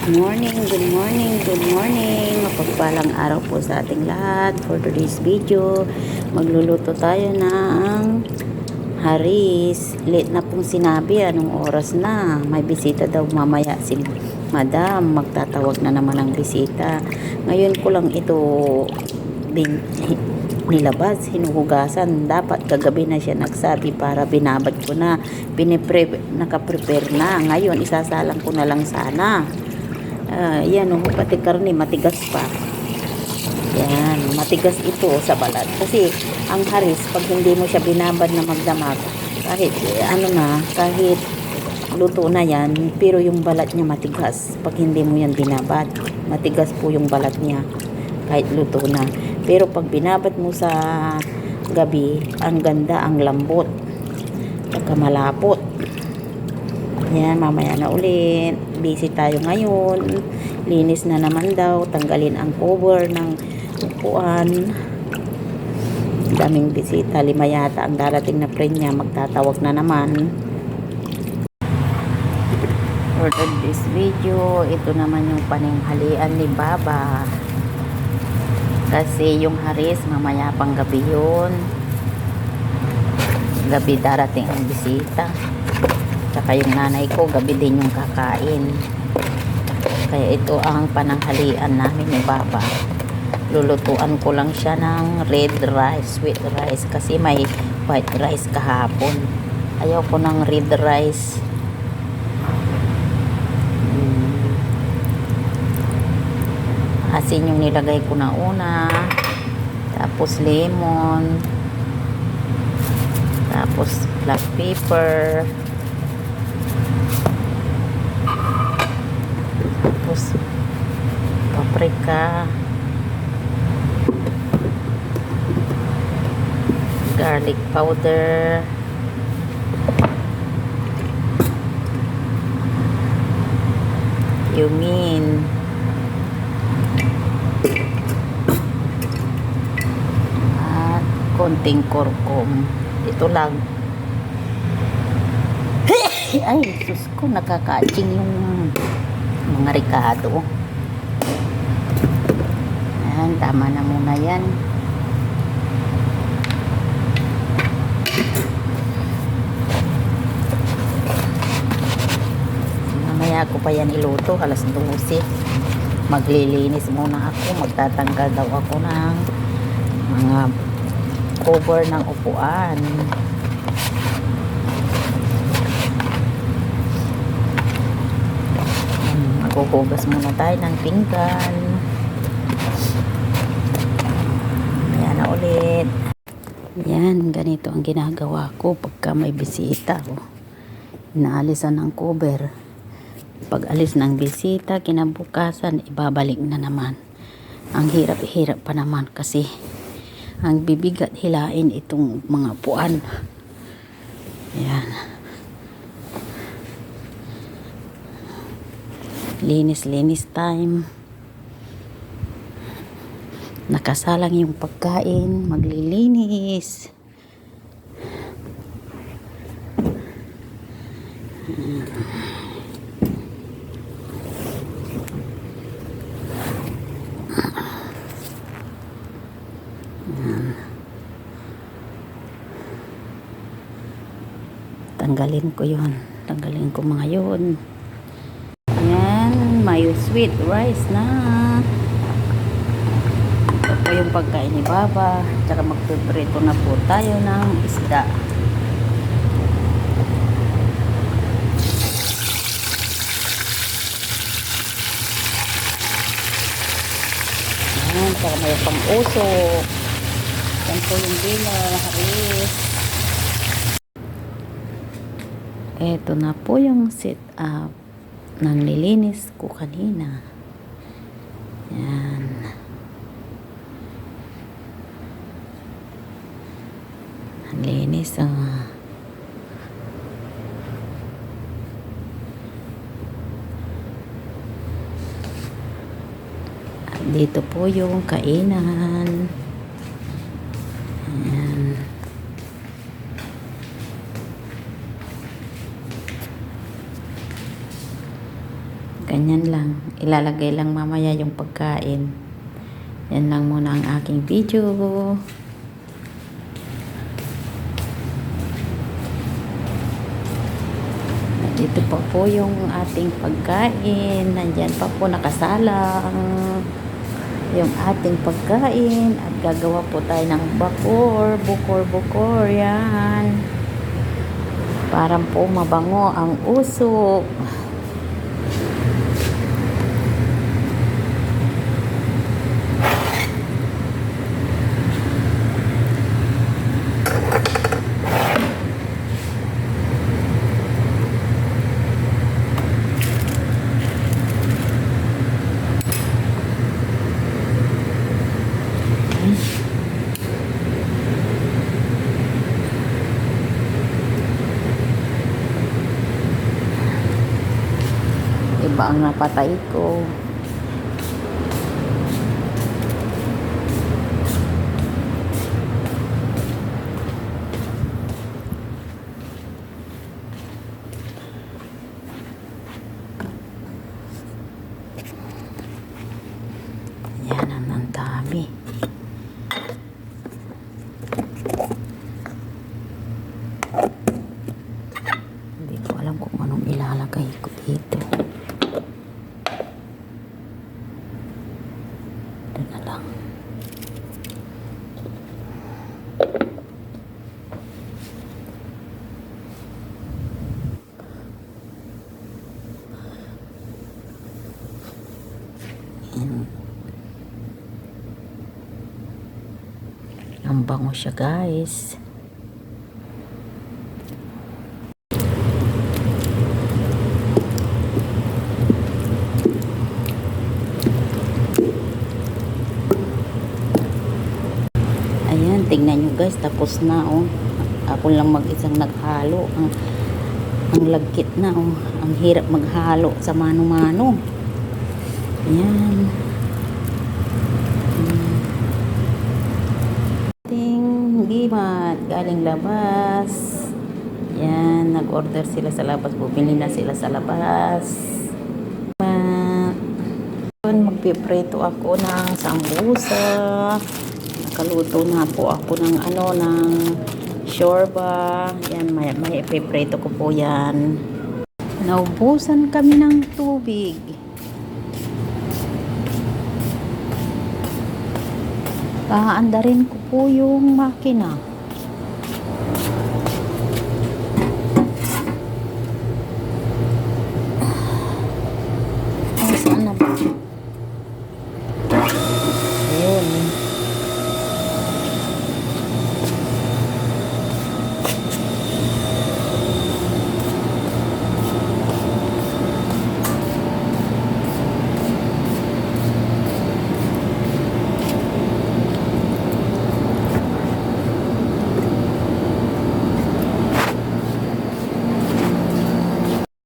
Good morning, good morning. Mapagpalang araw po sa ating lahat. For today's video, magluluto tayo ng haris. Late na pong sinabi, anong oras na? May bisita daw mamaya si Madam. Magtatawag na naman ang bisita. Ngayon ko lang ito nilabas, hinuhugasan. Dapat kagabi na siya nagsabi para binabad ko na. Nakaprepare na. Ngayon, isasalang ko na lang sana. Yan pati karne matigas pa. Yan, matigas ito sa balat. Kasi ang haris, pag hindi mo siya binabad na magdamag, kahit kahit luto na yan, pero yung balat niya matigas. Pag hindi mo yan binabad, matigas po yung balat niya kahit luto na. Pero pag binabad mo sa gabi, ang ganda, ang lambot, saka malapot. Yan, mamaya na ulit. Busy tayo ngayon. Linis na naman daw. Tanggalin ang cover ng upuan. Daming bisita. 5 yata ang darating na friend niya. Magtatawag na naman. For this video, ito naman yung paninghalian ni Baba. Kasi yung haris, mamaya pang gabi yun. Gabi darating ang bisita. Saka yung nanay ko, gabi din yung kakain. Kaya ito ang pananghalian namin ni Baba. Lulutuan ko lang siya ng red rice, sweet rice. Kasi may white rice kahapon. Ayaw ko ng red rice. Asin yung nilagay ko na una. Tapos lemon. Tapos black pepper. Tapos paprika, garlic powder, cumin, at konting kurkum. Ito lang. Ay, sus ko, nakaka-aching yung mga ricado. Ayan, tama na muna yan. Mamaya ko pa yan iluto, alas 12. Maglilinis muna ako, magtatanggal daw ako ng mga cover ng upuan. Maghuhugas muna tayo ng pinggan. Ayan na ulit. Yan, ganito ang ginagawa ko pagka may bisita. Inaalisan ng cover. Pag alis ng bisita, kinabukasan, ibabalik na naman. Ang hirap-hirap pa naman kasi ang bibigat hilain itong mga upuan. Ayan. Linis time. Nakasalang yung pagkain, maglilinis. Tanggalin ko yun. Tanggalin ko mga yun. May sweet rice na. Ito po yung pagkain ni Baba. Tsaka magpiprito na po tayo ng isda. Ayan, tsaka may pang uso. Yan po yung dinner na haris. Ito na po yung set up ng nilinis ko kanina. Yan. Linis dito po yung kainan. Ayan. Ganyan lang. ilalagay lang mamaya yung pagkain. Yan lang muna ang aking video. Dito pa po yung ating pagkain. Nandyan pa po nakasalang yung ating pagkain. At gagawa po tayo ng bakor. Bukor. Yan. Para po mabango ang usok. Iba ang napatay ko. Yan ang dami. Hindi ko alam kung anong ilalagay ko dito. Ito na lang. Ang bango siya, guys. Ayan, tingnan nyo guys, tapos na oh. Ako lang mag-isang naghalo. Ang lagkit na oh. Ang hirap maghalo sa mano-mano. Ayan. Gimat, galing labas. Yan, nag-order sila sa labas. Bumili na sila sa labas. Magpiprito ako ng sambusa. Nakaluto na po ako ng ng shorba. Yan, may ipiprito ko po yan. Naubusan kami ng tubig. Aandarin ko po yung makina. Saan na ba?